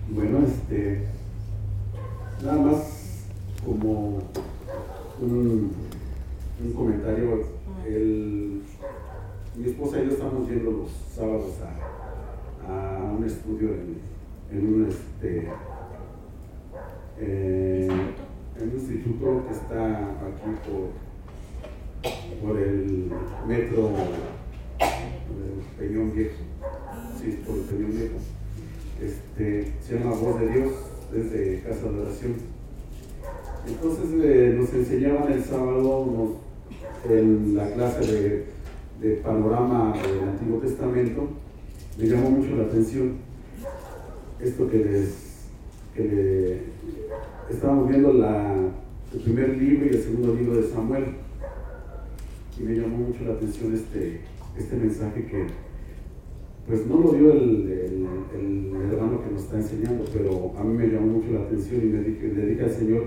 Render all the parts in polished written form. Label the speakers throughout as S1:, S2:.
S1: Bueno, nada más como un comentario. Mi esposa y yo estamos yendo los sábados a un estudio en un instituto que está aquí por el metro Peñón Viejo. Sí, por el Peñón Viejo. Se llama Voz de Dios, desde Casa de Oración. Entonces nos enseñaban el sábado en la clase de panorama del Antiguo Testamento. Me llamó mucho la atención esto estábamos viendo el primer libro y el segundo libro de Samuel, y me llamó mucho la atención este mensaje que pues no lo dio el hermano que nos está enseñando, pero a mí me llamó mucho la atención y le dije al Señor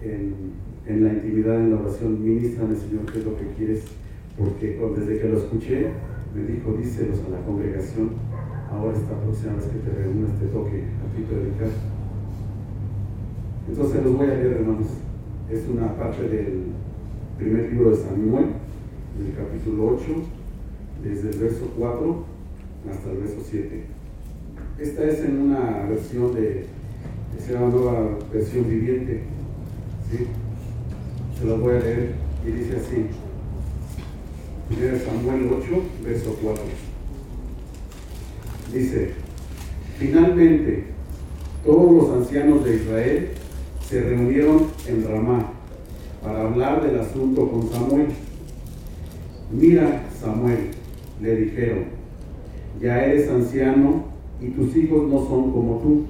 S1: en la intimidad, en la oración: ministrame, Señor, qué es lo que quieres, porque desde que lo escuché me dijo: díselos a la congregación, ahora esta próxima vez que te reúnas te toque a ti predicar. Entonces los voy a leer, hermanos. Es una parte del primer libro de Samuel, en el capítulo 8, desde el verso 4 hasta el verso 7. Esta es en una versión que se llama Nueva Versión Viviente, ¿sí? Se las voy a leer y dice así: 1 Samuel 8, verso 4. Dice: finalmente todos los ancianos de Israel se reunieron en Ramá para hablar del asunto con Samuel. Mira, Samuel, le dijeron, ya eres anciano y tus hijos no son como tú.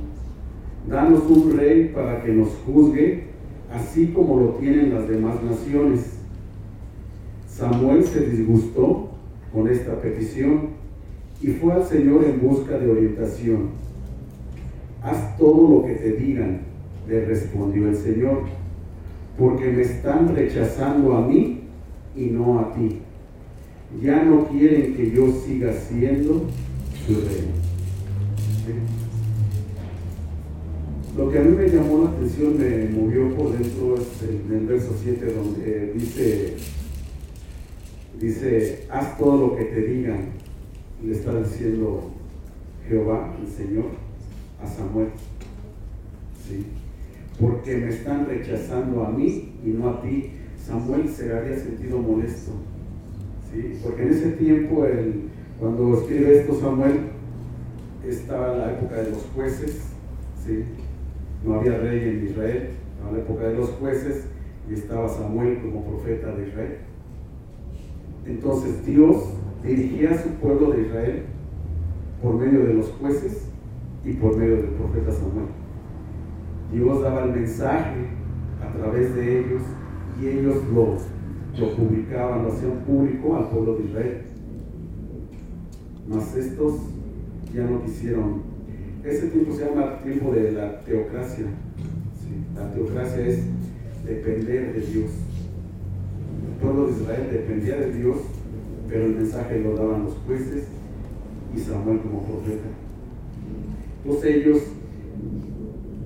S1: Danos un rey para que nos juzgue, así como lo tienen las demás naciones. Samuel se disgustó con esta petición y fue al Señor en busca de orientación. Haz todo lo que te digan, le respondió el Señor, porque me están rechazando a mí y no a ti. Ya no quieren que yo siga siendo su rey. ¿Sí? Lo que a mí me llamó la atención, me movió por dentro, es en el verso 7, donde dice: haz todo lo que te digan. Le está diciendo Jehová, el Señor, a Samuel. ¿Sí? Porque me están rechazando a mí y no a ti. Samuel se había sentido molesto, ¿sí? Porque en ese tiempo, cuando escribe esto Samuel, estaba la época de los jueces, ¿sí? No había rey en Israel, estaba la época de los jueces y estaba Samuel como profeta de Israel. Entonces Dios dirigía a su pueblo de Israel por medio de los jueces y por medio del profeta Samuel. Dios daba el mensaje a través de ellos y ellos lo publicaban, lo hacían público al pueblo de Israel. Mas estos ya no quisieron. Ese tiempo se llama tiempo de la teocracia. ¿Sí? La teocracia es depender de Dios. El pueblo de Israel dependía de Dios, pero el mensaje lo daban los jueces y Samuel como profeta. Entonces ellos,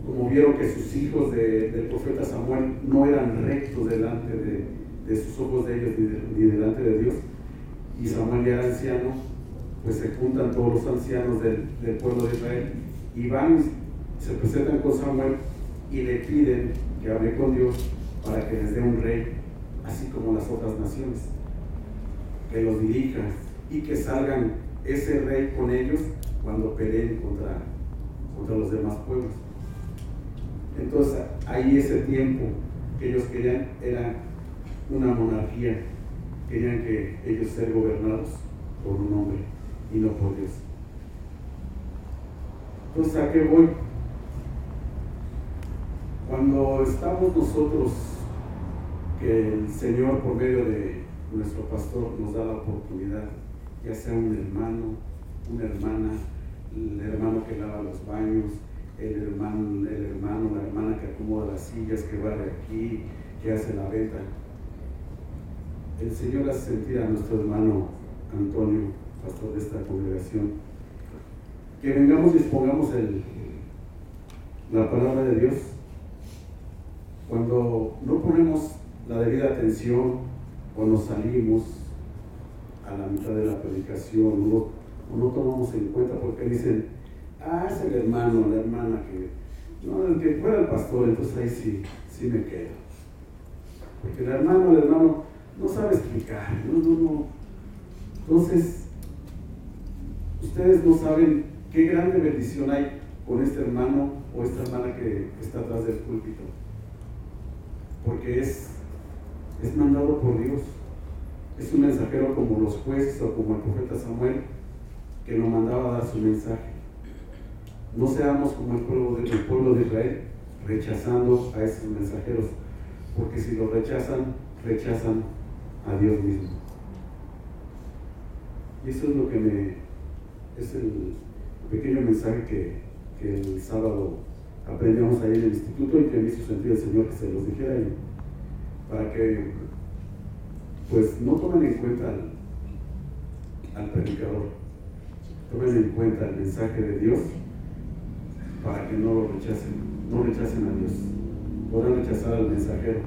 S1: como vieron que sus hijos del profeta Samuel no eran rectos delante de sus ojos de ellos ni delante de Dios, y Samuel ya era anciano, pues se juntan todos los ancianos del pueblo de Israel y van, se presentan con Samuel y le piden que hable con Dios para que les dé un rey, así como las otras naciones, que los dirija y que salgan ese rey con ellos cuando peleen contra los demás pueblos. Entonces ahí ese tiempo que ellos querían era una monarquía, querían que ellos ser gobernados por un hombre y no por Dios. Entonces, ¿a qué voy? Cuando estamos nosotros, que el Señor por medio de nuestro pastor nos da la oportunidad, ya sea un hermano, una hermana, el hermano que lava los baños, el hermano, la hermana que acomoda las sillas, que barre aquí, que hace la venta. El Señor hace sentir a nuestro hermano Antonio, pastor de esta congregación, que vengamos y expongamos la palabra de Dios, cuando no ponemos la debida atención, cuando salimos a la mitad de la predicación, no tomamos en cuenta porque dicen, es el hermano, la hermana no, el que fuera el pastor, entonces ahí sí me quedo. Porque el hermano no sabe explicar, no. Entonces, ustedes no saben qué grande bendición hay con este hermano o esta hermana que está atrás del púlpito. Porque es mandado por Dios. Es un mensajero como los jueces o como el profeta Samuel, que nos mandaba a dar su mensaje. No seamos como el pueblo de Israel, rechazando a esos mensajeros, porque si los rechazan a Dios mismo. Y eso es lo que es el pequeño mensaje que el sábado aprendíamos ahí en el instituto y que me hizo sentir el Señor que se los dijera ahí, para que pues no tomen en cuenta al predicador, tomen en cuenta el mensaje de Dios, para que no lo rechacen a Dios. Podrán rechazar al mensajero,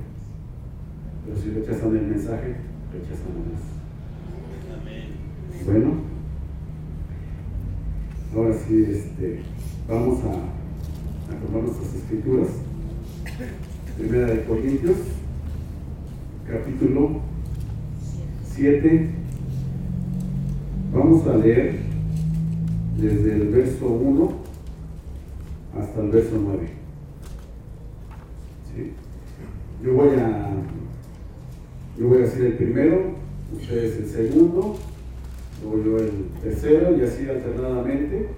S1: pero si rechazan el mensaje, rechazan a Dios. Amén. Bueno, ahora sí, vamos a tomar nuestras escrituras. Primera de Corintios, capítulo 7. Vamos a leer desde el verso 1 hasta el verso 9. ¿Sí? Yo voy a hacer el primero, ustedes el segundo, luego yo el tercero, y así alternadamente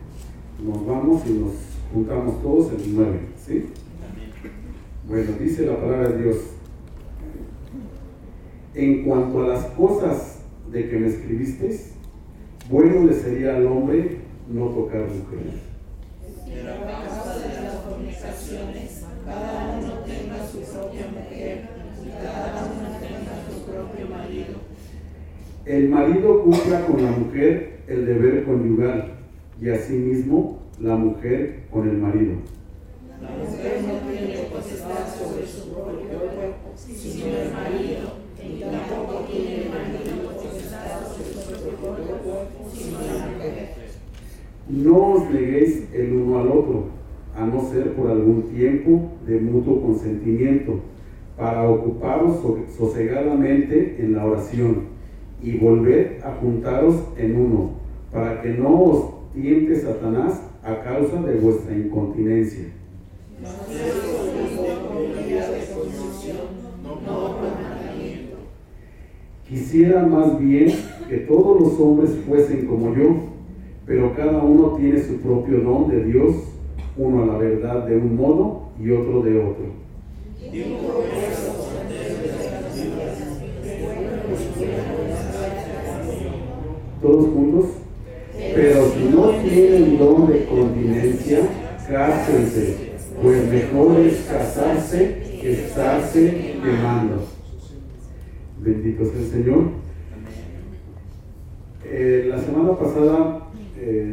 S1: nos vamos y nos juntamos todos en el 9. ¿Sí? Bueno, dice la palabra de Dios: en cuanto a las cosas de que me escribisteis, bueno le sería al hombre no tocar mujeres.
S2: Pero a causa de las fornicaciones, cada uno tenga su propia mujer y cada uno tenga su propio marido.
S1: El marido cumpla con la mujer el deber conyugal, y asimismo la mujer con el marido.
S2: La mujer no tiene potestad sobre su propio cuerpo, sino el marido, y tampoco tiene el marido potestad sobre su propio cuerpo, sino la mujer.
S1: No os neguéis el uno al otro, a no ser por algún tiempo de mutuo consentimiento, para ocuparos sosegadamente en la oración, y volver a juntaros en uno, para que no os tiente Satanás a causa de vuestra incontinencia. Quisiera más bien que todos los hombres fuesen como yo, pero cada uno tiene su propio don de Dios, uno a la verdad de un modo y otro de otro. Todos juntos. Pero si no tienen don de continencia, cásense, pues mejor es casarse que estarse quemando. Bendito sea el Señor. La semana pasada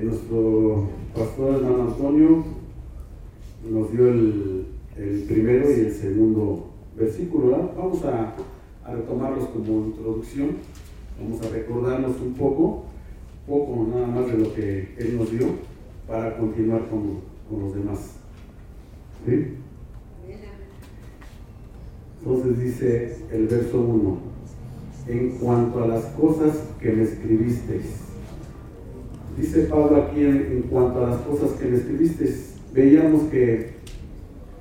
S1: nuestro pastor hermano Antonio nos dio el primero y el segundo versículo, ¿verdad? Vamos a retomarlos como introducción, vamos a recordarnos un poco nada más de lo que Él nos dio para continuar con los demás. ¿Sí? Entonces dice el verso 1: en cuanto a las cosas que me escribisteis. Dice Pablo aquí en cuanto a las cosas que me escribisteis. Veíamos que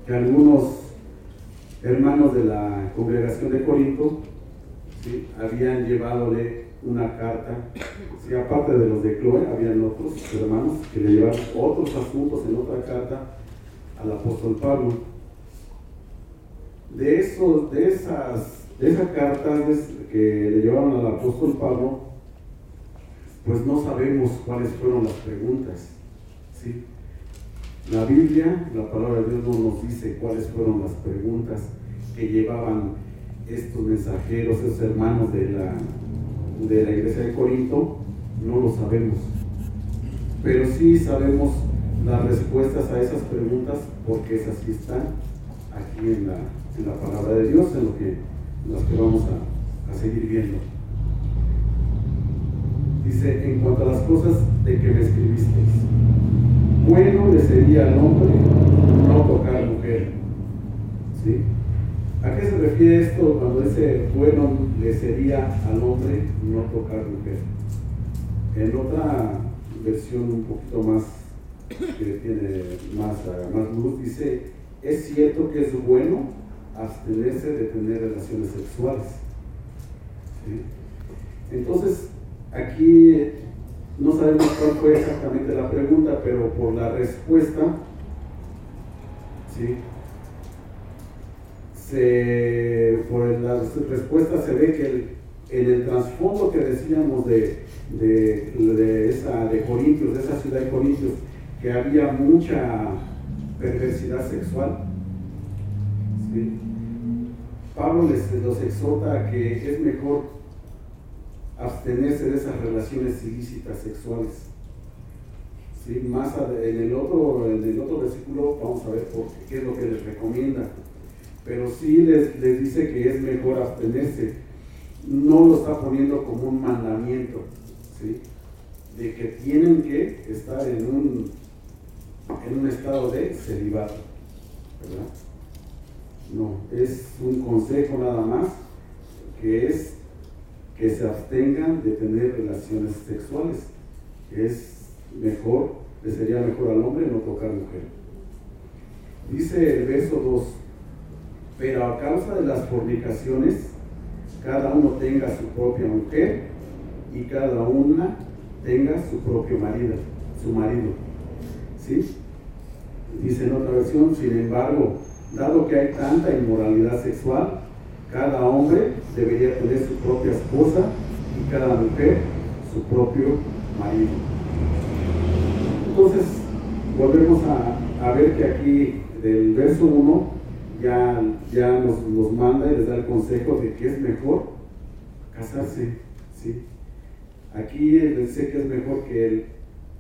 S1: algunos hermanos de la congregación de Corinto, ¿sí?, habían llevadole una carta, ¿sí?, aparte de los de Chloe, habían otros hermanos que le llevaron otros asuntos en otra carta al apóstol Pablo. De esa carta que le llevaron al apóstol Pablo, pues no sabemos cuáles fueron las preguntas, ¿sí? La Biblia, la palabra de Dios, no nos dice cuáles fueron las preguntas que llevaban estos mensajeros, esos hermanos de la iglesia de Corinto. No lo sabemos, pero sí sabemos las respuestas a esas preguntas, porque esas sí están aquí en la palabra de Dios, en las que vamos a seguir viendo. Dice, en cuanto a las cosas de que me escribisteis, bueno le sería al hombre no tocar mujer. ¿Sí? ¿A qué se refiere esto cuando dice bueno le sería al hombre no tocar mujer? En otra versión un poquito más, que tiene más luz, dice, es cierto que es bueno abstenerse de tener relaciones sexuales. ¿Sí? Entonces, aquí no sabemos cuál fue exactamente la pregunta, pero por la respuesta, ¿sí? Por la respuesta se ve que en el trasfondo que decíamos de Corintios, de esa ciudad de Corintios, que había mucha perversidad sexual, ¿sí? Pablo los exhorta a que es mejor abstenerse de esas relaciones ilícitas sexuales. ¿Sí? Más en el otro versículo vamos a ver qué es lo que les recomienda, pero sí les dice que es mejor abstenerse. No lo está poniendo como un mandamiento, ¿sí? De que tienen que estar en un estado de celibato, ¿verdad? No, es un consejo nada más, que es que se abstengan de tener relaciones sexuales. Es mejor, le sería mejor al hombre no tocar mujer. Dice el verso 2, pero a causa de las fornicaciones, cada uno tenga su propia mujer y cada una tenga su propio marido, ¿sí? Dice en otra versión, sin embargo, dado que hay tanta inmoralidad sexual, cada hombre debería tener su propia esposa y cada mujer su propio marido. Entonces, volvemos a ver que aquí del verso 1 ya nos manda y les da el consejo de que es mejor casarse, ¿sí? Aquí dice que es mejor que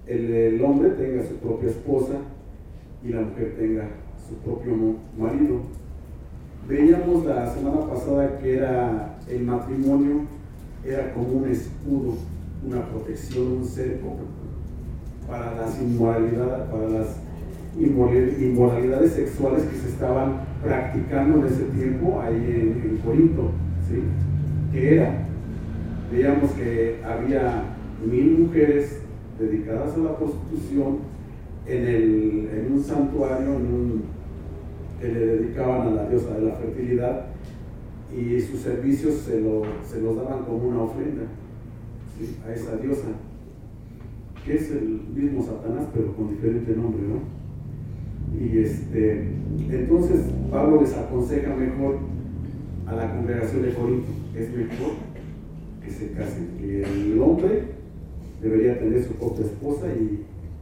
S1: el hombre tenga su propia esposa y la mujer tenga su propio marido. Veíamos la semana pasada que el matrimonio era como un escudo, una protección, un cerco para las inmoralidades sexuales que se estaban practicando en ese tiempo ahí en Corinto, ¿sí? Veíamos que había 1000 mujeres dedicadas a la prostitución en un santuario, que le dedicaban a la diosa de la fertilidad, y sus servicios se los daban como una ofrenda, ¿sí? A esa diosa, que es el mismo Satanás, pero con diferente nombre, ¿no? Y entonces Pablo les aconseja mejor a la congregación de Corinto, es mejor que se casen, que el hombre debería tener su propia esposa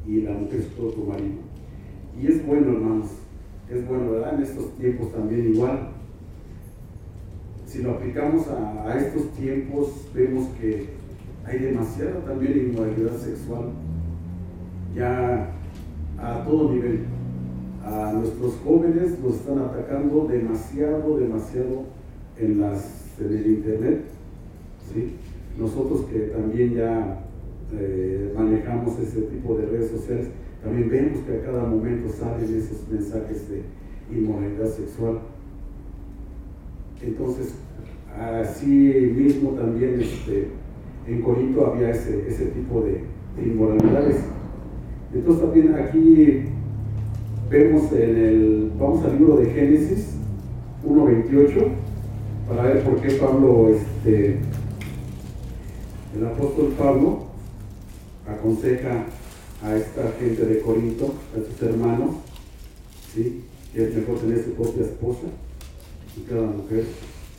S1: y la mujer su propio marido. Y es bueno, hermanos, es bueno, ¿verdad? En estos tiempos también igual. Si lo aplicamos a estos tiempos, vemos que hay demasiada también inmoralidad sexual, ya a todo nivel. A nuestros jóvenes los están atacando demasiado en el internet, ¿sí? Nosotros que también ya manejamos ese tipo de redes sociales, también vemos que a cada momento salen esos mensajes de inmoralidad sexual. Entonces, así mismo también en Corinto había ese tipo de inmoralidades. Entonces también aquí vemos vamos al libro de Génesis 1:28 para ver por qué Pablo, el apóstol Pablo aconseja a esta gente de Corinto, a sus hermanos, ¿sí? Que es mejor tener su propia esposa y cada mujer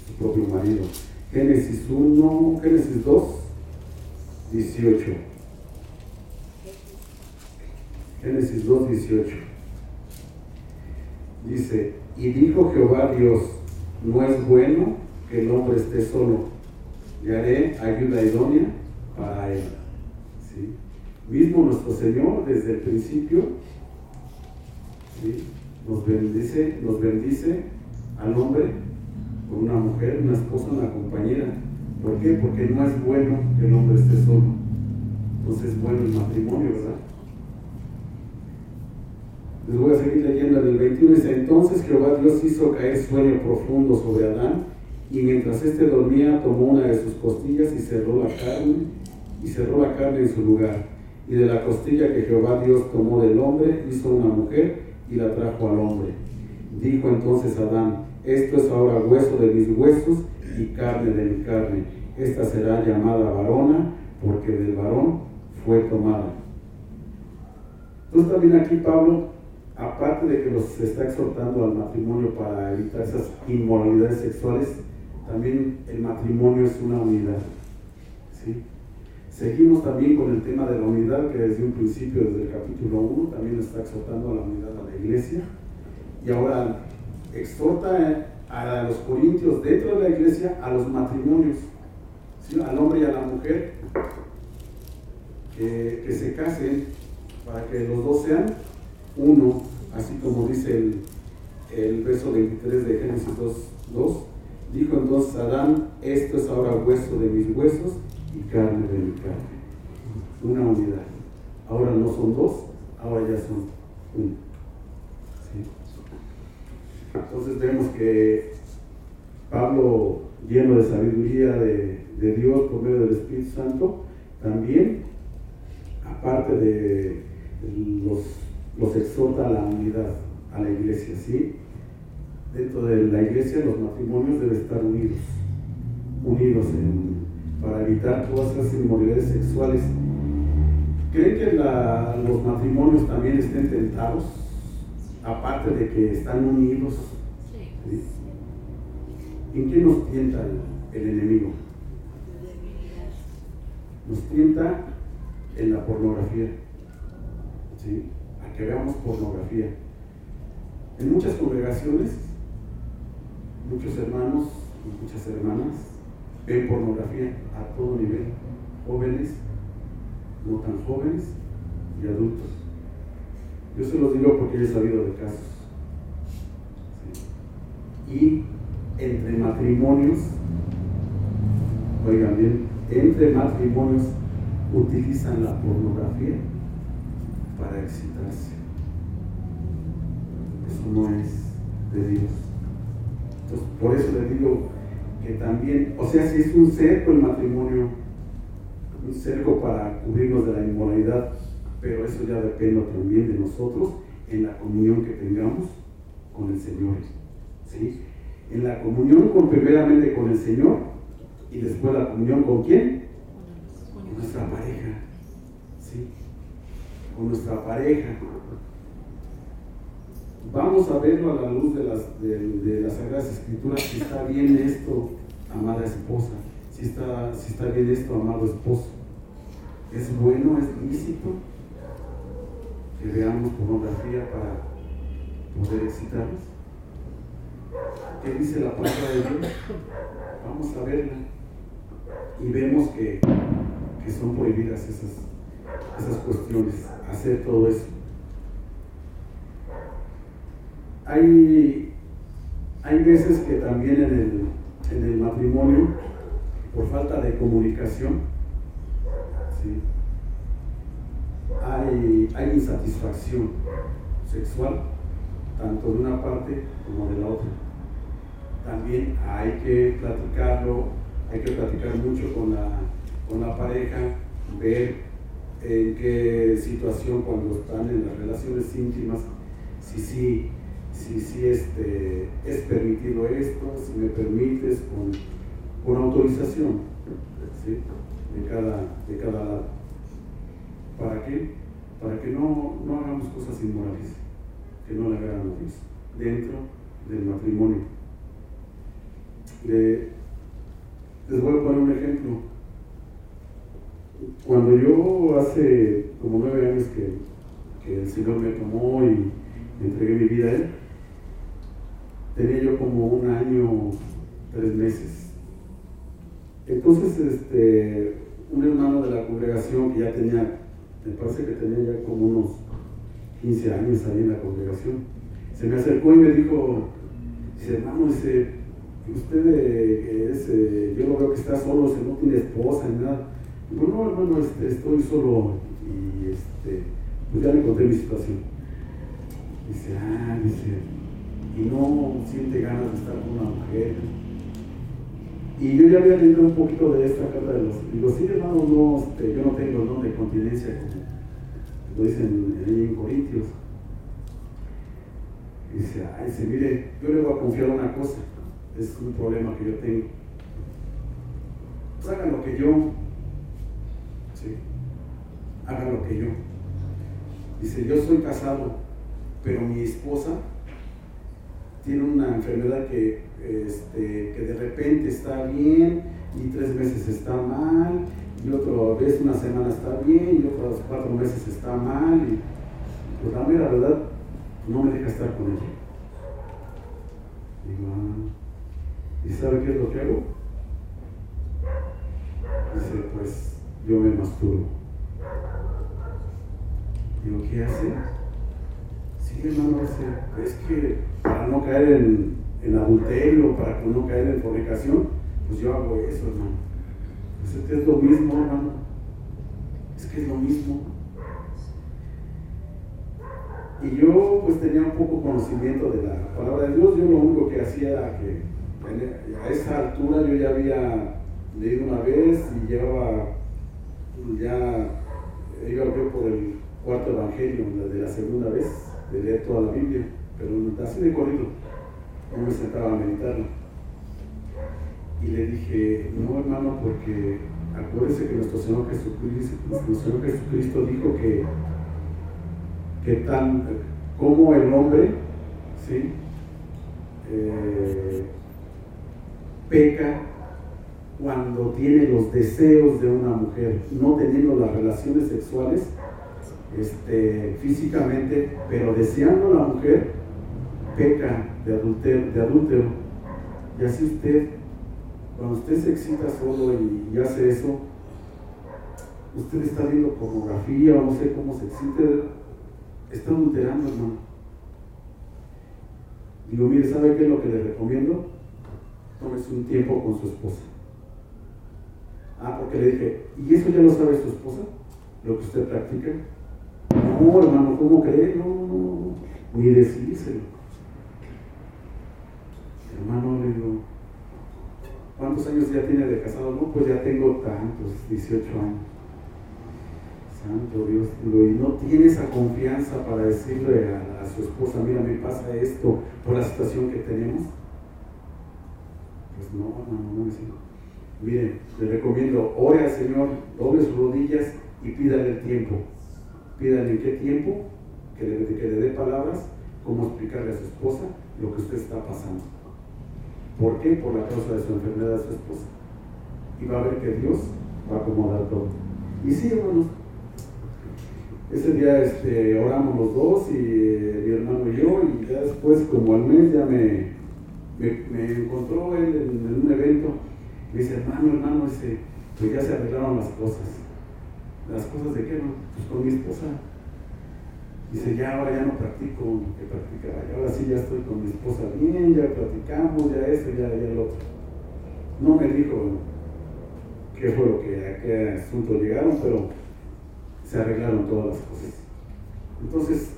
S1: su propio marido. Génesis 2:18. Génesis 2:18. Dice, y dijo Jehová Dios, no es bueno que el hombre esté solo, le haré ayuda idónea para él. ¿Sí? Mismo nuestro Señor desde el principio ¿sí? Nos bendice al hombre con una mujer, una esposa, una compañera. ¿Por qué? Porque no es bueno que el hombre esté solo. Entonces es bueno el matrimonio, ¿verdad? Les voy a seguir leyendo en el 21. Dice: entonces Jehová Dios hizo caer sueño profundo sobre Adán, y mientras éste dormía tomó una de sus costillas y cerró la carne en su lugar. Y de la costilla que Jehová Dios tomó del hombre hizo una mujer y la trajo al hombre. Dijo entonces Adán: esto es ahora hueso de mis huesos y carne de mi carne. Esta será llamada varona, porque del varón fue tomada. Entonces también aquí Pablo, aparte de que los está exhortando al matrimonio para evitar esas inmoralidades sexuales, también el matrimonio es una unidad, ¿sí? Seguimos también con el tema de la unidad, que desde un principio, desde el capítulo 1, también está exhortando a la unidad a la iglesia. Y ahora exhorta a los corintios dentro de la iglesia a los matrimonios, ¿sí? Al hombre y a la mujer que se casen para que los dos sean uno, así como dice el verso 23 de Génesis 2. Dijo entonces Adán: esto es ahora hueso de mis huesos y carne de mi carne. Una unidad. Ahora no son dos, ahora ya son uno. ¿Sí? Entonces vemos que Pablo, lleno de sabiduría de Dios por medio del Espíritu Santo, también, aparte de los exhorta a la unidad, a la iglesia, ¿sí? Dentro de la iglesia los matrimonios deben estar unidos para evitar todas esas inmoralidades sexuales. ¿Creen que los matrimonios también estén tentados? Aparte de que están unidos, ¿sí? ¿En qué nos tienta el enemigo? Nos tienta en la pornografía, ¿sí? A que veamos pornografía. En muchas congregaciones, muchos hermanos y muchas hermanas ven pornografía a todo nivel, jóvenes, no tan jóvenes y adultos. Yo se los digo porque he sabido de casos. ¿Sí? Y entre matrimonios, oigan bien, entre matrimonios utilizan la pornografía para excitarse. Eso no es de Dios. Entonces, por eso les digo que también, o sea, si es un cerco el matrimonio, un cerco para cubrirnos de la inmoralidad, pero eso ya depende también de nosotros en la comunión que tengamos con el Señor, ¿sí? En la comunión primeramente con el Señor y después la comunión ¿con quién? Con nuestra pareja, ¿sí? Con nuestra pareja. Vamos a verlo a la luz de las Sagradas Escrituras, si está bien esto, amada esposa, si está bien esto, amado esposo. ¿Es bueno, es lícito que veamos pornografía para poder excitarnos? ¿Qué dice la palabra de Dios? Vamos a verla y vemos que son prohibidas esas cuestiones, hacer todo eso. Hay veces que también en el matrimonio, por falta de comunicación, ¿sí? Hay insatisfacción sexual, tanto de una parte como de la otra. También hay que platicarlo, hay que platicar mucho con la pareja, ver en qué situación cuando están en las relaciones íntimas, si es permitido esto, si me permites, con autorización, ¿sí? de cada lado. ¿Para qué? Para que no hagamos cosas inmorales, que no le hagan a Dios dentro del matrimonio. Les voy a poner un ejemplo. Cuando yo hace como 9 años que el Señor me tomó y entregué mi vida a Él, tenía yo como 1 año, 3 meses. Entonces, un hermano de la congregación que ya tenía, me parece que tenía ya como unos 15 años ahí en la congregación. Se me acercó y me dijo, dice, hermano, dice, usted yo lo veo que está solo, no tiene esposa ni nada. Digo, no, hermano, estoy solo y pues ya le conté mi situación. Dice, y no siente ganas de estar con una mujer. Y yo ya había leído un poquito de esta carta de los... Digo, sí, hermano, no, yo no tengo don de continencia, como lo dicen ahí en Corintios. Dice, mire, yo le voy a confiar una cosa, es un problema que yo tengo. Pues hagan lo que yo, sí, hagan lo que yo. Dice, yo soy casado, pero mi esposa tiene una enfermedad que de repente está bien y 3 meses está mal, y otra vez una semana está bien y otras 4 meses está mal, y pues la mera verdad no me deja estar con ella. Digo, ¿y sabe qué es lo que hago? Dice, pues yo me masturbo. Digo, ¿qué hace? Sí, hermano, es que para no caer en adulterio, para no caer en fornicación, pues yo hago eso, hermano. Pues es que es lo mismo, hermano. Es que es lo mismo. Y yo pues tenía un poco conocimiento de la palabra de Dios. Yo lo único que hacía era que a esa altura yo ya había leído una vez y iba yo por el 4.º evangelio de la segunda vez de leer toda la Biblia, pero así de corrido, no me sentaba a meditarla. Y le dije, no, hermano, porque acuérdese que nuestro Señor Jesucristo dijo que como el hombre, ¿sí? Peca cuando tiene los deseos de una mujer, no teniendo las relaciones sexuales físicamente, pero deseando a la mujer, peca de adúltero. Y así cuando usted se excita solo y hace eso, usted está viendo pornografía o no sé cómo se excita, está adulterando, hermano. Digo, mire, ¿sabe qué es lo que le recomiendo? Tómese un tiempo con su esposa. Porque le dije, ¿y eso ya lo sabe su esposa? ¿Lo que usted practica? No, hermano, ¿cómo cree? No, ni decírselo. Hermano, le digo, ¿cuántos años ya tiene de casado? No, pues ya tengo tantos, 18 años. Santo Dios, y no tiene esa confianza para decirle a su esposa, mira, me pasa esto por la situación que tenemos. Pues no me siento. Mire, le recomiendo, ore al Señor, doble sus rodillas y pídale el tiempo. Pídale en qué tiempo, que le dé palabras, cómo explicarle a su esposa lo que usted está pasando. ¿Por qué? Por la causa de su enfermedad de su esposa. Y va a ver que Dios va a acomodar todo. Y sí, hermanos, ese día oramos los dos, y mi hermano y yo, y ya después, como al mes, ya me encontró él en un evento. Me dice, hermano, pues ya se arreglaron las cosas. ¿Las cosas de qué, no? Pues con mi esposa. Dice, ahora ya no practico lo que practicaba, y ahora sí ya estoy con mi esposa bien, ya platicamos, ya esto, ya lo otro. No me dijo qué fue a qué asunto llegaron, pero se arreglaron todas las cosas. Entonces,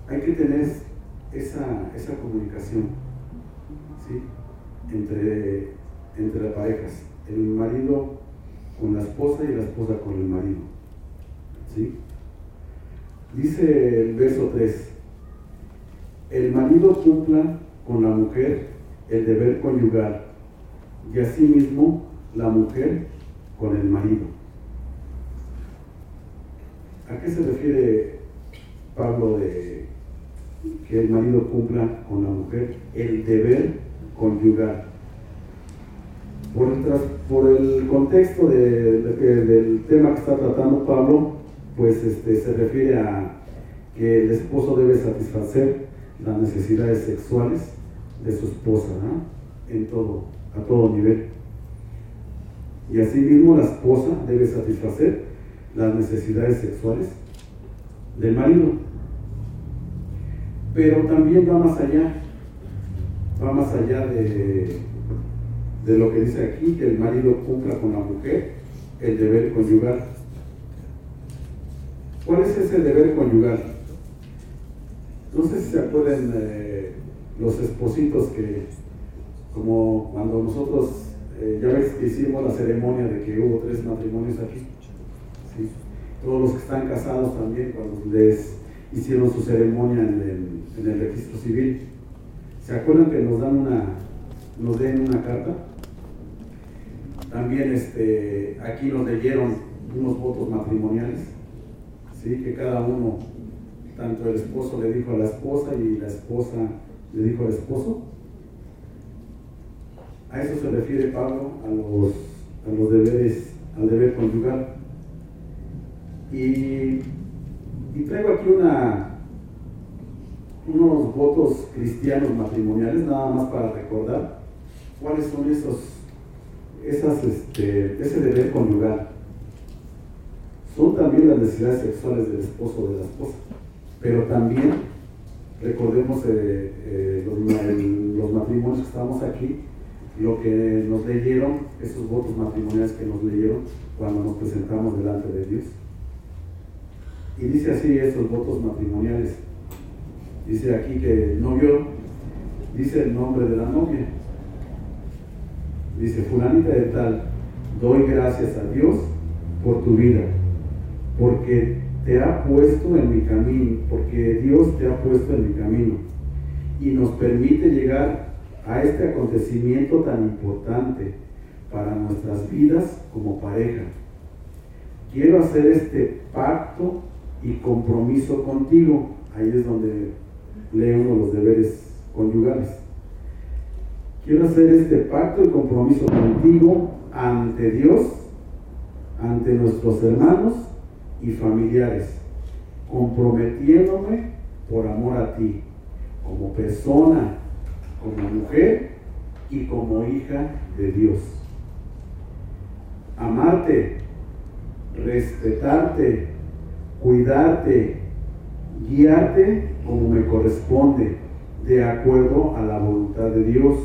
S1: hay que tener esa comunicación, ¿sí? Entre las parejas, el marido con la esposa y la esposa con el marido, ¿sí? Dice el verso 3, el marido cumpla con la mujer el deber conyugal, y asimismo la mujer con el marido. ¿A qué se refiere Pablo de que el marido cumpla con la mujer el deber conyugal? Por el contexto del tema que está tratando Pablo, pues se refiere a que el esposo debe satisfacer las necesidades sexuales de su esposa, ¿no? A todo nivel. Y asimismo la esposa debe satisfacer las necesidades sexuales del marido. Pero también va más allá de lo que dice aquí, que el marido cumpla con la mujer el deber conyugal. ¿Cuál es ese deber conyugal? No sé si se acuerdan los espositos que, como cuando nosotros, ya ves que hicimos la ceremonia de que hubo 3 matrimonios aquí, ¿sí? Todos los que están casados también, cuando les hicieron su ceremonia en el registro civil, ¿se acuerdan que nos den una carta? También aquí nos leyeron unos votos matrimoniales, ¿sí? Que cada uno, tanto el esposo le dijo a la esposa y la esposa le dijo al esposo. A eso se refiere Pablo, a los deberes, al deber conyugal. Y traigo aquí unos votos cristianos matrimoniales, nada más para recordar cuáles son ese deber conyugal. Son también las necesidades sexuales del esposo o de la esposa, pero también recordemos los matrimonios que estamos aquí, lo que nos leyeron, esos votos matrimoniales que nos leyeron cuando nos presentamos delante de Dios. Y dice así esos votos matrimoniales. Dice aquí que el novio dice el nombre de la novia. Dice: fulanita de tal, doy gracias a Dios por tu vida, porque te ha puesto en mi camino, porque Dios te ha puesto en mi camino y nos permite llegar a este acontecimiento tan importante para nuestras vidas como pareja. Quiero hacer este pacto y compromiso contigo. Ahí es donde lee uno los deberes conyugales. Quiero hacer este pacto y compromiso contigo ante Dios, ante nuestros hermanos y familiares, comprometiéndome por amor a ti, como persona, como mujer y como hija de Dios. Amarte, respetarte, cuidarte, guiarte como me corresponde, de acuerdo a la voluntad de Dios.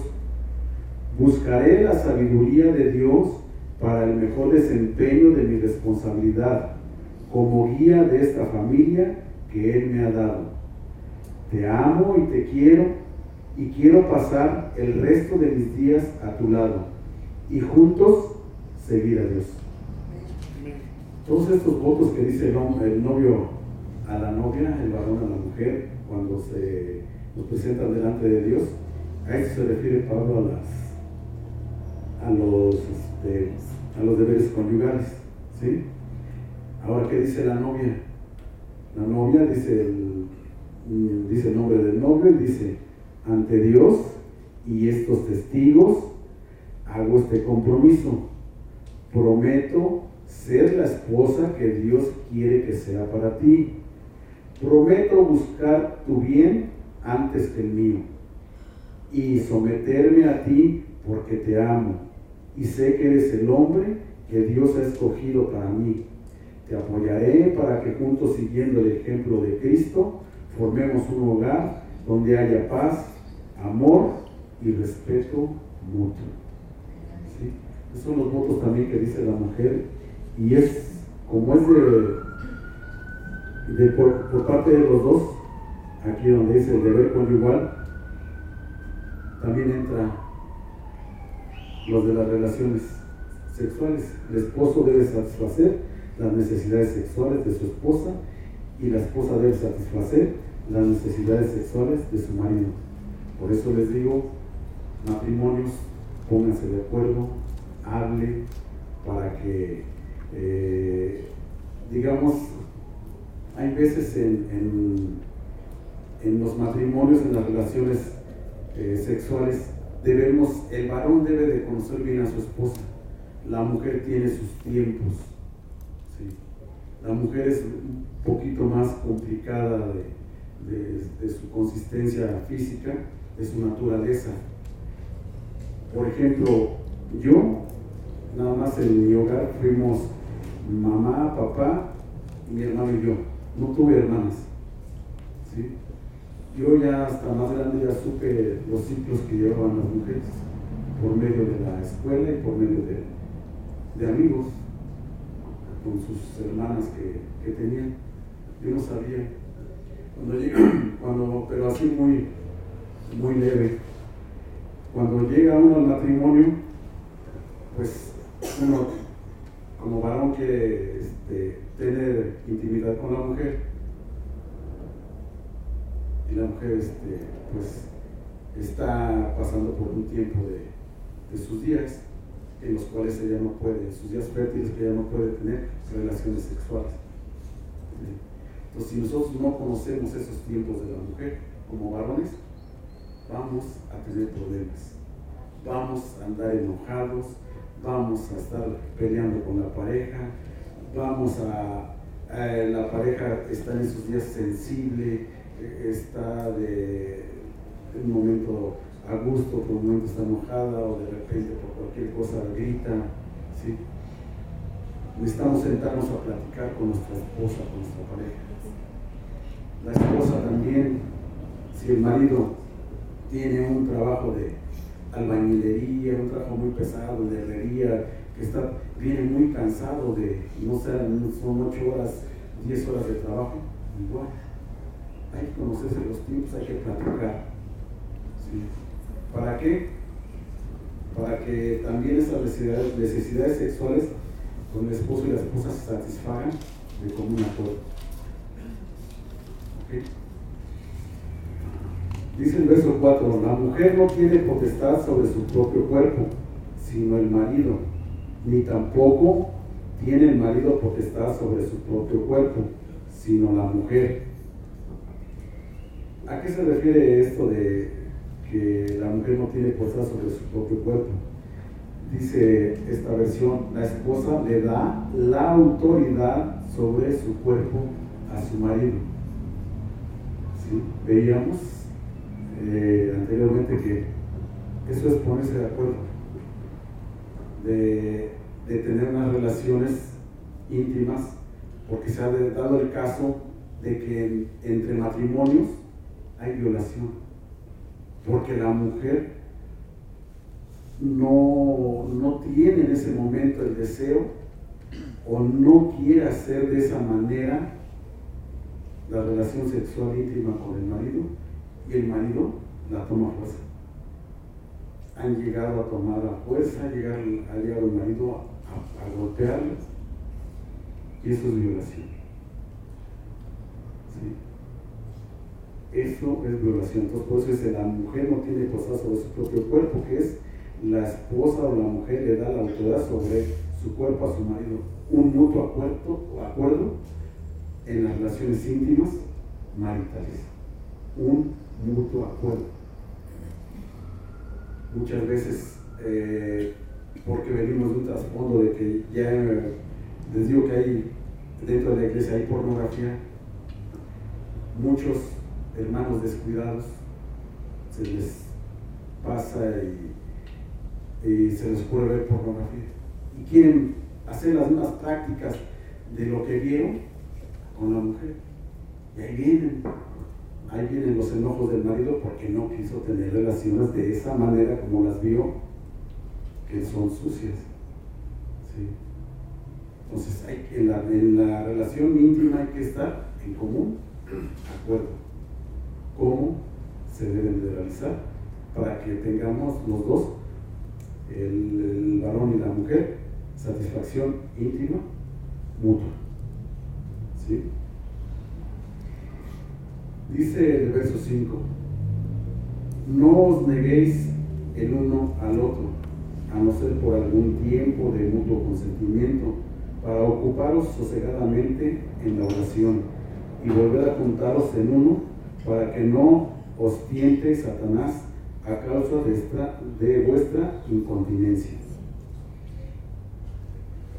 S1: Buscaré la sabiduría de Dios para el mejor desempeño de mi responsabilidad como guía de esta familia que Él me ha dado. Te amo y te quiero, y quiero pasar el resto de mis días a tu lado y juntos seguir a Dios. Todos estos votos que dice el novio a la novia, el varón a la mujer, cuando nos presentan delante de Dios, a eso se refiere Pablo a los deberes conyugales, ¿sí? Ahora, ¿qué dice la novia? La novia dice el nombre del novio y dice: ante Dios y estos testigos hago este compromiso. Prometo ser la esposa que Dios quiere que sea para ti. Prometo buscar tu bien antes que el mío y someterme a ti porque te amo y sé que eres el hombre que Dios ha escogido para mí. Te apoyaré para que juntos, siguiendo el ejemplo de Cristo, formemos un hogar donde haya paz, amor y respeto mutuo. ¿Sí? Esos son los votos también que dice la mujer, y como es por parte de los dos, aquí donde dice el deber conyugal, también entra los de las relaciones sexuales. El esposo debe satisfacer las necesidades sexuales de su esposa y la esposa debe satisfacer las necesidades sexuales de su marido. Por eso les digo, matrimonios, pónganse de acuerdo, hable para que, digamos, hay veces en los matrimonios, en las relaciones sexuales, el varón debe de conocer bien a su esposa. La mujer tiene sus tiempos, ¿sí? La mujer es un poquito más complicada de su consistencia física, de su naturaleza. Por ejemplo, yo, nada más en mi hogar, fuimos mamá, papá, mi hermano y yo. No tuve hermanas, ¿sí? Yo ya hasta más grande ya supe los ciclos que llevaban las mujeres por medio de la escuela y por medio de amigos con sus hermanas que tenían. Yo no sabía pero así muy, muy leve. Cuando llega uno al matrimonio, pues uno como varón quiere tener intimidad con la mujer, y la mujer pues está pasando por un tiempo de sus días en los cuales ella no puede, en sus días fértiles, que ella no puede tener relaciones sexuales. Entonces, si nosotros no conocemos esos tiempos de la mujer como varones, vamos a tener problemas, vamos a andar enojados, vamos a estar peleando con la pareja, la pareja está en sus días sensible, está de un momento a gusto, por un momento está enojada, o de repente por cualquier cosa grita, ¿sí? Necesitamos sentarnos a platicar con nuestra esposa, con nuestra pareja. La esposa también, si el marido tiene un trabajo de albañilería, un trabajo muy pesado, de herrería, que viene muy cansado no sé, son 8 horas, 10 horas de trabajo, igual. Hay que conocerse los tiempos, hay que platicar. ¿Sí? ¿Para qué? Para que también esas necesidades sexuales con el esposo y la esposa se satisfagan de común acuerdo. ¿Okay? Dice el verso 4, la mujer no tiene potestad sobre su propio cuerpo, sino el marido, ni tampoco tiene el marido potestad sobre su propio cuerpo, sino la mujer. ¿A qué se refiere esto de que la mujer no tiene potestad sobre su propio cuerpo? Dice esta versión, la esposa le da la autoridad sobre su cuerpo a su marido. ¿Sí? Veíamos anteriormente que eso es ponerse de acuerdo, de tener unas relaciones íntimas, porque se ha dado el caso de que entre matrimonios hay violación, porque la mujer no tiene en ese momento el deseo o no quiere hacer de esa manera la relación sexual íntima con el marido, y el marido la toma a fuerza. Han llegado a tomar a fuerza, ha llegado el marido a golpearla, y eso es violación. ¿Sí? Eso es violación. Entonces, por eso dice, la mujer no tiene potestad sobre su propio cuerpo, que es la esposa o la mujer le da la autoridad sobre su cuerpo a su marido. Un mutuo acuerdo en las relaciones íntimas maritales. Un mutuo acuerdo. Muchas veces, porque venimos de un trasfondo de que ya les digo que hay dentro de la iglesia hay pornografía, muchos hermanos descuidados se les pasa y se les ocurre ver pornografía y quieren hacer las mismas prácticas de lo que vieron con la mujer, y ahí vienen los enojos del marido porque no quiso tener relaciones de esa manera como las vio, que son sucias. ¿Sí? Entonces en la relación íntima hay que estar en común acuerdo cómo se deben de realizar para que tengamos los dos, el varón y la mujer, satisfacción íntima mutua. ¿Sí? Dice el verso 5, no os neguéis el uno al otro, a no ser por algún tiempo de mutuo consentimiento, para ocuparos sosegadamente en la oración y volver a juntaros en uno, para que no os tiente Satanás a causa de vuestra incontinencia.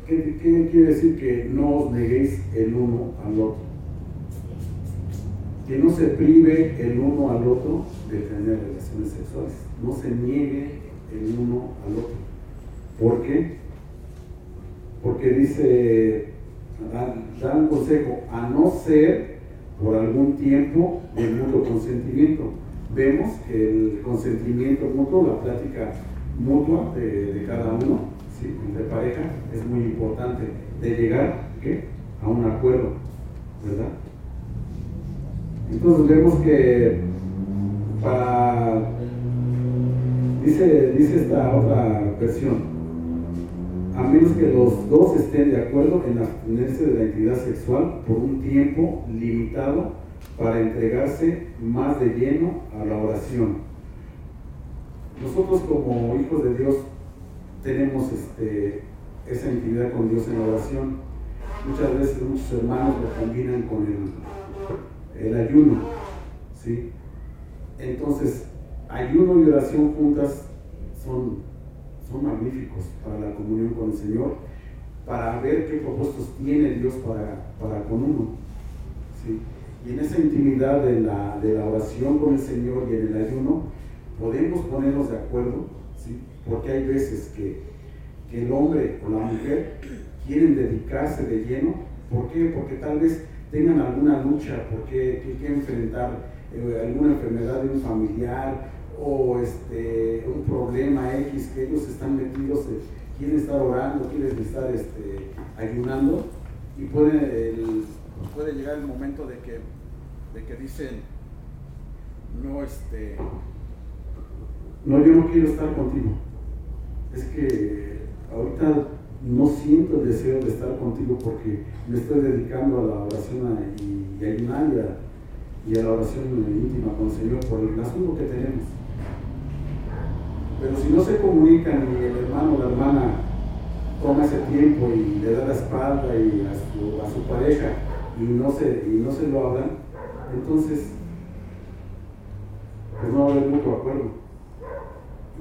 S1: ¿Qué quiere decir que no os neguéis el uno al otro? Que no se prive el uno al otro de tener relaciones sexuales, no se niegue el uno al otro. ¿Por qué? Porque dice, da un consejo, a no ser por algún tiempo de mutuo consentimiento. Vemos que el consentimiento mutuo, la plática mutua de cada uno, ¿sí?, entre pareja, es muy importante de llegar, ¿qué?, a un acuerdo, ¿verdad? Entonces vemos que dice esta otra versión, a menos que los dos estén de acuerdo en abstenerse de la actividad sexual por un tiempo limitado para entregarse más de lleno a la oración. Nosotros como hijos de Dios tenemos esa intimidad con Dios en la oración. Muchas veces muchos hermanos lo combinan con el ayuno, ¿sí? Entonces, ayuno y oración juntas son magníficos para la comunión con el Señor, para ver qué propósitos tiene Dios para con uno, ¿sí? Y en esa intimidad de la oración con el Señor y en el ayuno, podemos ponernos de acuerdo, ¿sí? Porque hay veces que el hombre o la mujer quieren dedicarse de lleno. ¿Por qué? Porque tal vez tengan alguna lucha, porque tienen que enfrentar alguna enfermedad de un familiar o un problema X que ellos están metidos, quieren estar orando, quieren estar ayunando, y puede llegar el momento de que dicen, no, yo no quiero estar contigo, es que ahorita no siento el deseo de estar contigo porque me estoy dedicando a la oración y ayunar y a la oración íntima con el Señor por el asunto que tenemos. Pero si no se comunican y el hermano o la hermana toma ese tiempo y le da la espalda y a su pareja y no se lo hablan, entonces pues no va a haber mutuo acuerdo,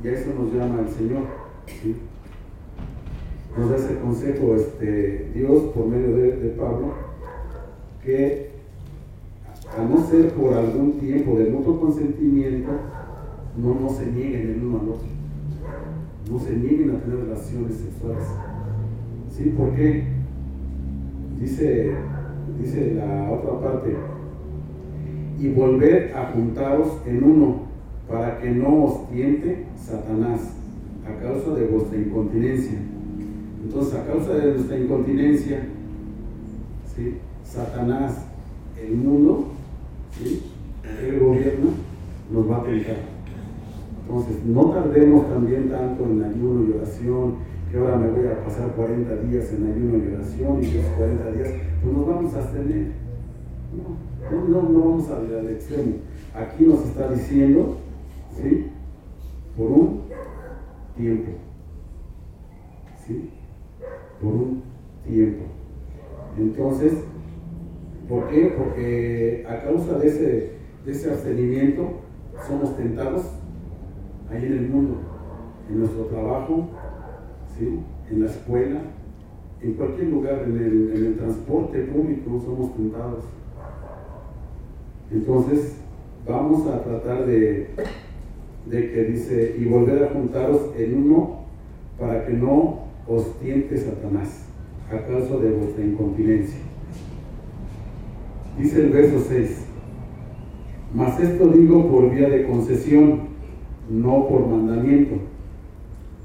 S1: y a eso nos llama el Señor, ¿sí? Nos da ese consejo Dios por medio de Pablo, que a no ser por algún tiempo de mutuo consentimiento, no se nieguen el uno al otro, no se nieguen a tener relaciones sexuales, ¿sí? ¿Por qué? Dice la otra parte, y volver a juntaros en uno, para que no os tiente Satanás a causa de vuestra incontinencia. Entonces, a causa de nuestra incontinencia, ¿sí?, Satanás, el mundo, ¿sí?, el gobierno, nos va a tentar. Entonces, no tardemos también tanto en ayuno y oración, que ahora me voy a pasar 40 días en ayuno y oración, y esos 40 días, pues nos vamos a abstener. No vamos al extremo. Aquí nos está diciendo, ¿sí?, por un tiempo, ¿sí?, por un tiempo. Entonces, ¿por qué? Porque a causa de ese abstenimiento somos tentados ahí en el mundo, en nuestro trabajo, ¿sí?, en la escuela, en cualquier lugar, en el transporte público somos tentados. Entonces, vamos a tratar de que dice, y volver a juntaros en uno, para que no os tiente Satanás a causa de vuestra incontinencia. Dice el verso 6, mas esto digo por vía de concesión, no por mandamiento.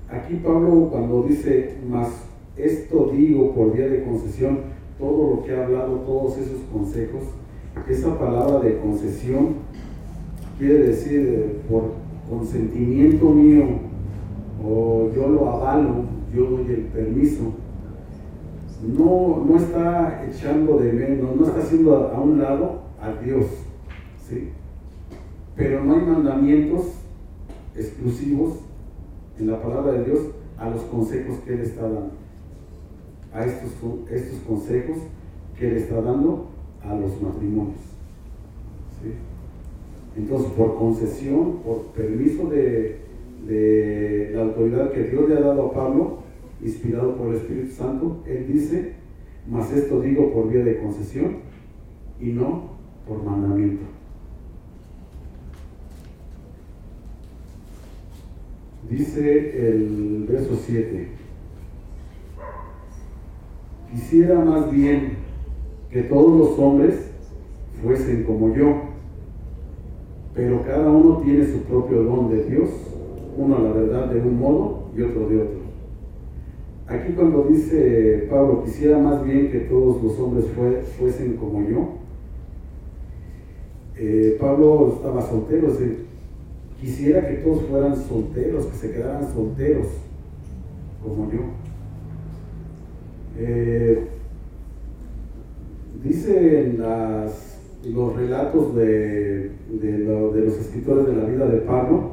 S1: Aquí Pablo, cuando dice, mas esto digo por vía de concesión, todo lo que ha hablado, todos esos consejos, esa palabra de concesión quiere decir por consentimiento mío, o yo lo avalo, yo doy el permiso. No está echando de menos, no está haciendo a un lado a Dios, ¿sí? Pero no hay mandamientos exclusivos en la palabra de Dios a los consejos que Él está dando, a estos consejos que Él está dando a los matrimonios, ¿sí? Entonces, por concesión, por permiso de la autoridad que Dios le ha dado a Pablo, inspirado por el Espíritu Santo, él dice, mas esto digo por vía de concesión y no por mandamiento. Dice el verso 7, quisiera más bien que todos los hombres fuesen como yo, pero cada uno tiene su propio don de Dios, uno a la verdad de un modo y otro de otro. Aquí cuando dice Pablo, quisiera más bien que todos los hombres fuesen como yo, Pablo estaba soltero, quisiera que todos fueran solteros, que se quedaran solteros como yo. Dice en los relatos de los escritores de la vida de Pablo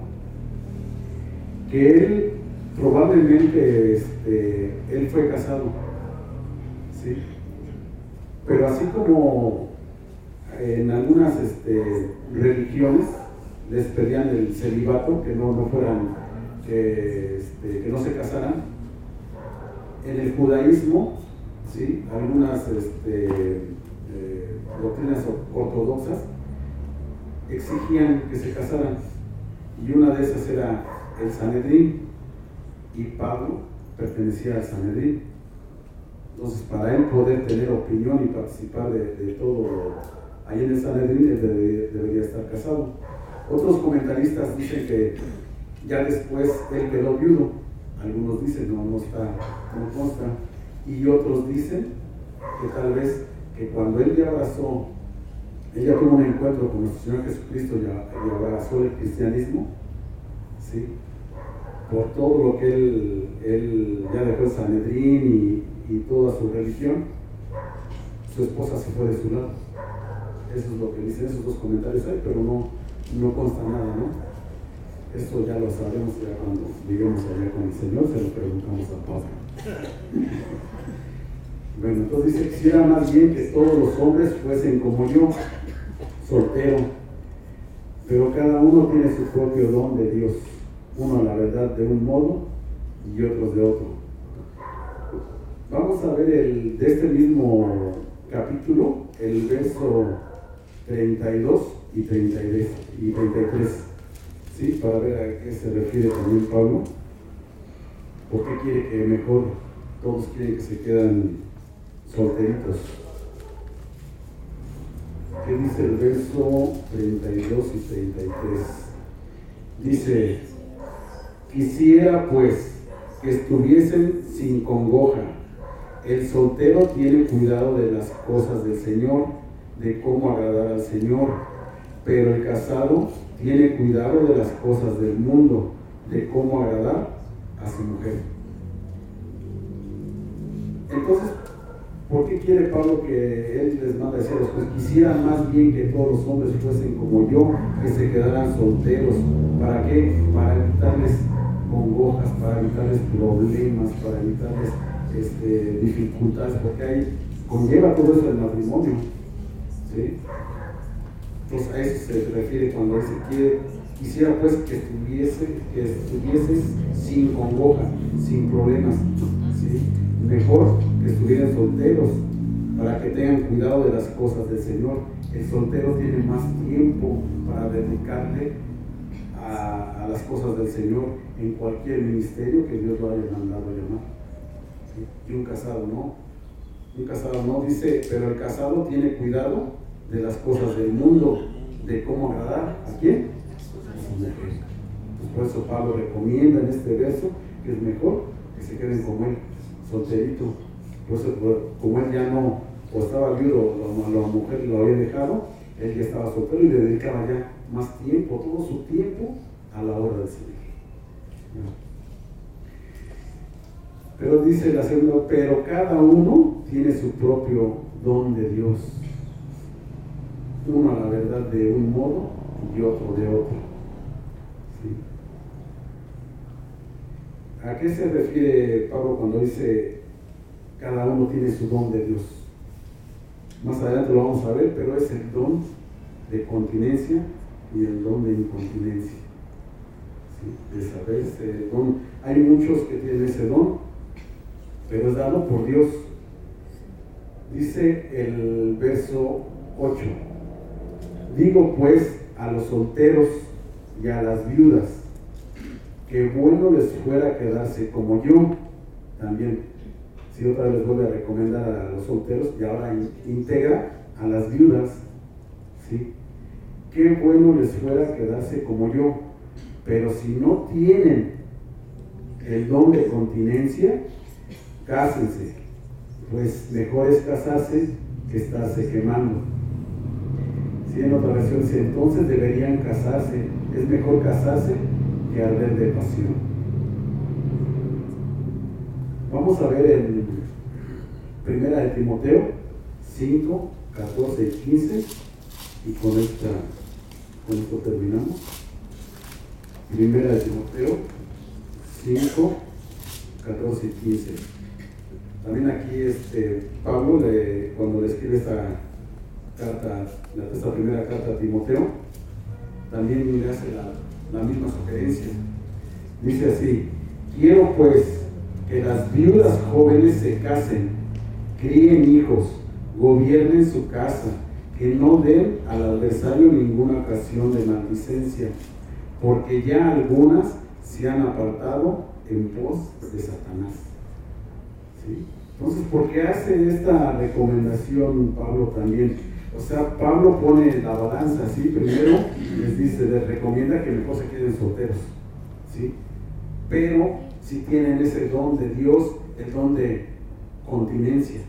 S1: que él probablemente él fue casado, ¿sí? Pero así como en algunas religiones les pedían el celibato, que no fueran, que no se casaran, en el judaísmo, ¿sí? Algunas doctrinas ortodoxas exigían que se casaran, y una de esas era el Sanedrín, y Pablo pertenecía al Sanedrín. Entonces, para él poder tener opinión y participar de todo ahí en el Sanedrín, él debería estar casado. Otros comentaristas dicen que ya después él quedó viudo. Algunos dicen, no consta. Y otros dicen que tal vez que cuando él ya tuvo un encuentro con nuestro Señor Jesucristo y abrazó el cristianismo, ¿sí? Por todo lo que él ya dejó el Sanedrín y toda su religión, su esposa se fue de su lado. Eso es lo que dicen esos dos comentarios ahí, pero no consta nada, ¿no? Esto ya lo sabemos ya cuando lleguemos allá con el Señor, se lo preguntamos a Pablo. Bueno, entonces dice, quisiera más bien que todos los hombres fuesen como yo, soltero, pero cada uno tiene su propio don de Dios, uno a la verdad de un modo y otros de otro. Vamos a ver de este mismo capítulo, el verso 32 y 33, ¿sí? Para ver a qué se refiere también Pablo. ¿Por qué quiere que mejor todos quieren que se quedan solteritos? ¿Qué dice el verso 32 y 33? Dice, quisiera pues que estuviesen sin congoja. El soltero tiene cuidado de las cosas del Señor, de cómo agradar al Señor, pero el casado tiene cuidado de las cosas del mundo, de cómo agradar a su mujer. Entonces, ¿por qué quiere Pablo que él les manda a decir los jueces? Quisiera más bien que todos los hombres fuesen como yo, que se quedaran solteros. ¿Para qué? Para evitarles congojas, para evitarles problemas, para evitarles dificultades, porque conlleva todo eso el matrimonio, ¿sí? Entonces a eso se refiere cuando dice quisiera pues que estuvieses sin congoja, sin problemas, ¿sí? Mejor que estuvieran solteros para que tengan cuidado de las cosas del Señor. El soltero tiene más tiempo para dedicarle a las cosas del Señor en cualquier ministerio que Dios lo haya mandado a llamar. ¿Sí? Y un casado no, dice, pero el casado tiene cuidado de las cosas del mundo, de cómo agradar ¿a quién? A su mujer. Pues por eso Pablo recomienda en este verso que es mejor que se queden como él, solterito. Por eso, como él ya no, o estaba viudo, la mujer lo había dejado, él ya estaba soltero y le dedicaba ya más tiempo, todo su tiempo a la obra del Señor. Pero dice la segunda, pero cada uno tiene su propio don de Dios, uno a la verdad de un modo y otro de otro. ¿Sí? ¿A qué se refiere Pablo cuando dice cada uno tiene su don de Dios? Más adelante lo vamos a ver, pero es el don de continencia y el don de incontinencia. ¿Sí? De saber ese don. Hay muchos que tienen ese don, pero es dado por Dios. Dice el verso 8, digo pues a los solteros y a las viudas, que bueno les fuera quedarse como yo también. Si otra vez vuelve a recomendar a los solteros y ahora integra a las viudas, ¿sí? Qué bueno les fuera quedarse como yo, pero si no tienen el don de continencia, cásense, pues mejor es casarse que estarse quemando. Sí, en otra versión dice, entonces deberían casarse, es mejor casarse que arder de pasión. Vamos a ver en 1 de Timoteo 5, 14 y 15, y con esto terminamos. 1 de Timoteo 5, 14 y 15. También aquí Pablo, cuando le escribe esta carta, esta primera carta a Timoteo, también le hace la misma sugerencia. Dice así: quiero pues que las viudas jóvenes se casen, críen hijos, gobiernen su casa, que no den al adversario ninguna ocasión de maldicencia, porque ya algunas se han apartado en pos de Satanás. ¿Sí? Entonces, ¿por qué hace esta recomendación Pablo también? O sea, Pablo pone la balanza, ¿sí? Primero les dice, les recomienda que mejor se queden solteros, ¿sí? Pero si tienen ese don de Dios, el don de continencia,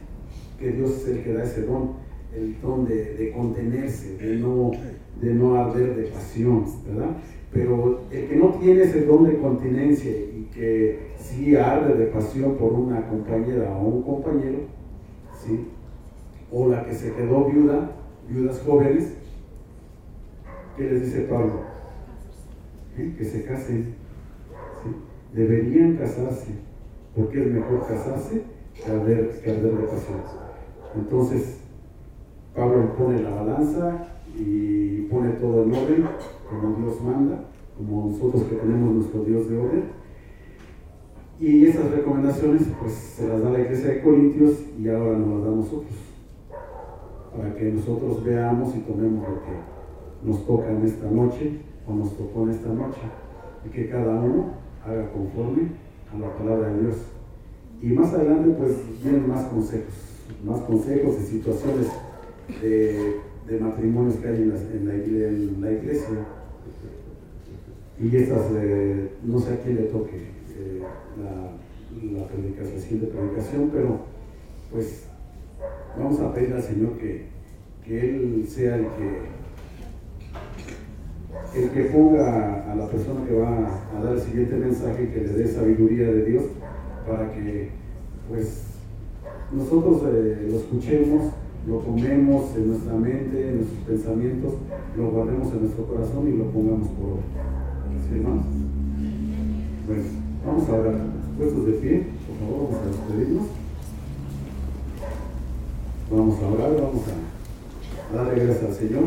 S1: que Dios es el que da ese don, el don de contenerse, de no arder de pasión, ¿verdad? Pero el que no tiene ese don de continencia y que sí arde de pasión por una compañera o un compañero, ¿sí? O la que se quedó viudas jóvenes, ¿qué les dice Pablo? Que se casen, ¿sí? Deberían casarse, porque es mejor casarse que arder de pasión. Entonces, Pablo pone la balanza y pone todo en orden, como Dios manda, como nosotros que tenemos nuestro Dios de orden. Y esas recomendaciones pues se las da la iglesia de Corintios y ahora nos las da nosotros, para que nosotros veamos y tomemos lo que nos toca en esta noche o nos tocó en esta noche, y que cada uno haga conforme a la palabra de Dios. Y más adelante pues vienen más consejos y situaciones de matrimonios que hay en la iglesia. Y estas, no sé a quién le toque la siguiente predicación, pero pues vamos a pedir al Señor que Él sea el que ponga a la persona que va a dar el siguiente mensaje, que le dé sabiduría de Dios, para que pues nosotros lo escuchemos, lo tomemos en nuestra mente, en nuestros pensamientos, lo guardemos en nuestro corazón y lo pongamos por obra. ¿Sí, hermanos? Bueno, vamos a orar. Puestos de pie, por favor, vamos a despedirnos. Vamos a orar, vamos a darle gracias al Señor.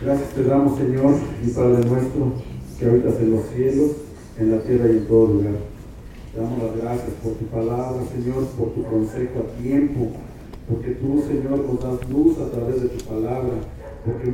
S1: Gracias te damos, Señor y Padre nuestro, que habitas en los cielos, en la tierra y en todo lugar. Te damos las gracias por tu palabra, Señor, por tu consejo a tiempo, porque tú, Señor, nos das luz a través de tu palabra, porque